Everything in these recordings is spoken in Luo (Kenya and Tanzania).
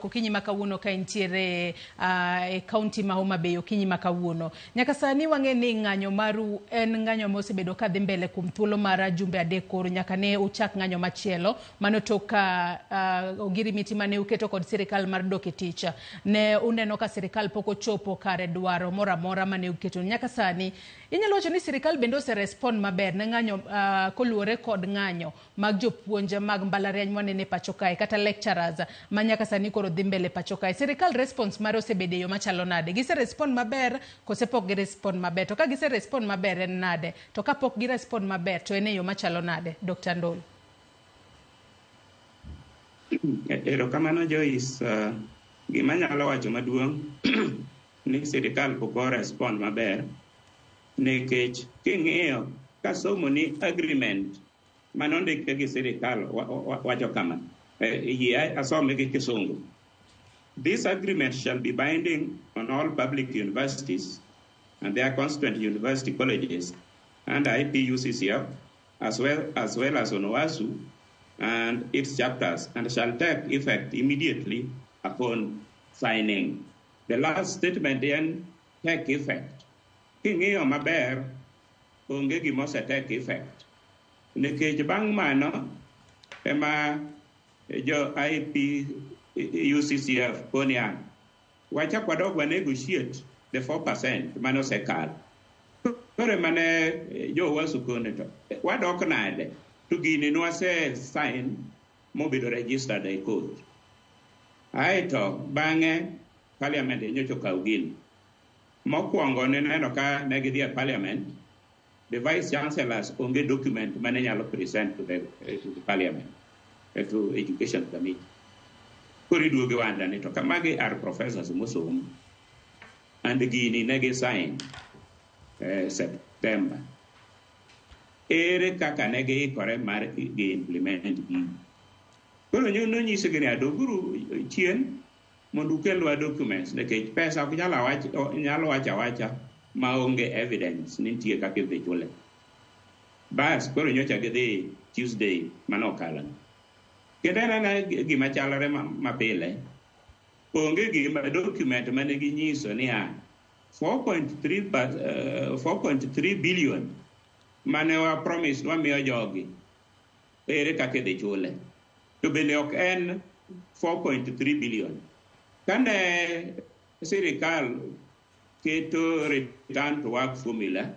Okinyi makawuono ka intiere e kaunti ma Homa Bay okinyi makawuono. Nyaka sani wang'e ni ng'anyo maru en ng'anyo mosebedo ka dhi mbele kuom thuolo mar jumbe adek koro nyaka ne uchak ng'anyo machielo mano tok ogirimiti mane uketo kod sirikal mar dok e tich. Ne uneno ka sirikal pok ochopo kare dwaro moro amora mane uketo. Nyaka sani inyalo wacho ni sirikal bende oserespond maber ne ng'anyo koluwore kod ng'anyo mag jopuonj mag mbalariany mwanene pacho kae kata lecturers ma nyaka sani koro dhi mbele pacho kae. Sirikal response mare osebede yo machalo nade? Gise respond maber kose pok gi respond maber? To ka gise respond maber en nade? To ka pok gi respond maber to en e yo machalo nade? Dr. Ndolo. Erokamano Joyce, gima nyalo wacho maduong' ni sirikal pok o respond maber nikech king'iyo ka somo ni agreement manondike gi sirikal wacho kama asome gi Kisungu. This agreement shall be binding on all public universities and their constituent university colleges and IPUCCF as well as on OASU and its chapters, and shall take effect immediately upon signing. The last statement then take effect. King'iyo maber onge gima ose take effect. Nikech bang' mano ema jo IPUCCF konia wacha kwadok wa negotiate the 4% mano sekal. Kore mane jo wasu kone to wadok nade to gini nwase sign mobedo registered e court. Aeto bang'e parliament nyocho kaw gini. Mokwongo neno ka negidhi e parliament, the vice chancellors onge document mane nyalo present to the parliament, to education committee. Kori duoge wanda ni to kamagi are professors mosom and gini negi sign September. Ere kaka negi ikore mar gi implement gini. Koro nyono nyisi gini adoguru chien mondo ukelwa documents nekech pesa ok nyalo wacha maonge evidence ni nitie kaka idhi chule. Bas koro nyocha gidhi Tuesday manokalo. Kendo en gima chalore mapile. Onge gima document mane ginyiso ni 4.3 billion mane wa promise wamiyo jogi ere kaka idhi chule. To bende ok en 4.3 billion. Kane sirikal keto return to work formula,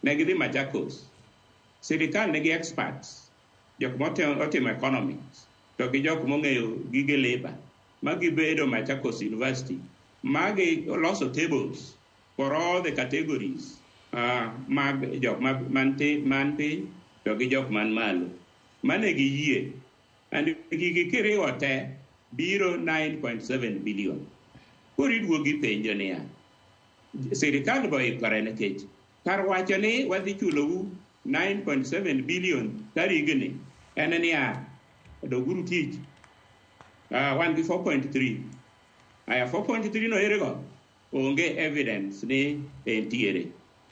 negidhi Machakos. Sirikal negi experts, jok motimo economics, to gi jok mong'eyo gige labor, magibedo Machakos University, magi loso tables for all the categories, mag jok man piny, to gi jok man malo. Mane gi yie, and gigi kiriwo te biro 9.7 billion. Kori duogi penjo niya. Sirikal bo ikore nekech kar wacho ni wadhi chulowu 9.7 billion tarigni en niya doguru tich wan gi 4.3 aya 4.3 no erego onge evidence ni entiere.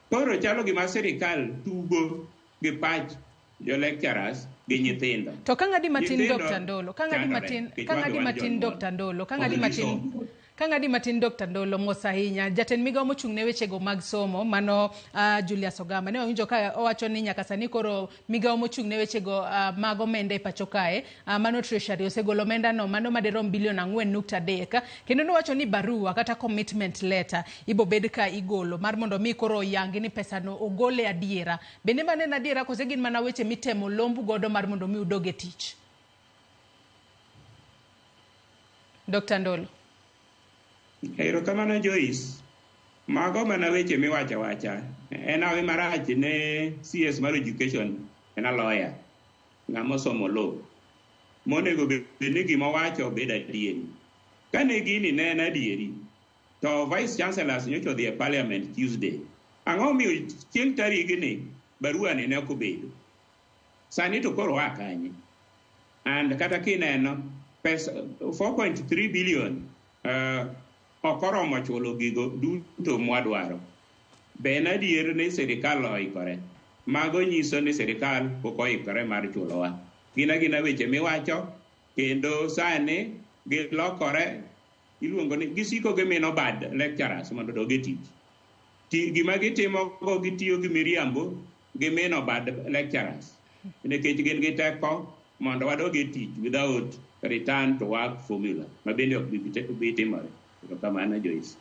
Koro chalo gima sirikal tugo gi pach jo lecturers gi nyithindo. To kang'adi matin Dr. Ndolo, kang'adi matin Dr. Ndolo mos ahinya, jatend migawo mochung' ne wechego mag somo mano Julius Ogamba ne owinjo ka owacho ni nyaka sani koro migawo mochung' ne wechego mag omenda e pacho kae mano treasury osegolo omenda no mano madirom bilion 4.3 kendo nowacho ni barua kata commitment letter ibo bed ka igolo mar mondo mi koro yangi ni pesa no ogole adiera. Bende mane na adiera kose gin mana weche mitemo lombu godo mar mondo mi udoge tich? Dr. Ndolo. Erokamano Joyce, mago mana weche miwacha en awe marach ne CS mar education en a lawyer ng'ama osomo law monego bed ni gima wacho bed adieri. Kane gini ne en adieri to vice chancellors nyocha dhi e parliament Tuesday. Ang'o miyo chieng' tarigni barua ni ne ok obedo? Sani to koro wa kanye? And kata kineno pesa 4.3 billion okoromo chulo gigo duto mwadwaro. Be en adier ni sirikal oikore? Mago nyiso ni sirikal pok oikore mar chulowa. Gina weche miwacho kendo sani gilokore iluongo ni gisiko gimino bad lecturers mondo dog e tich. Gima gitimo go gitiyo gi miriambo gimino bad lecturers nikech gin gi teko mondo wadog e tich without return to work formula ma bende ok bi timore. Kamano Joyce.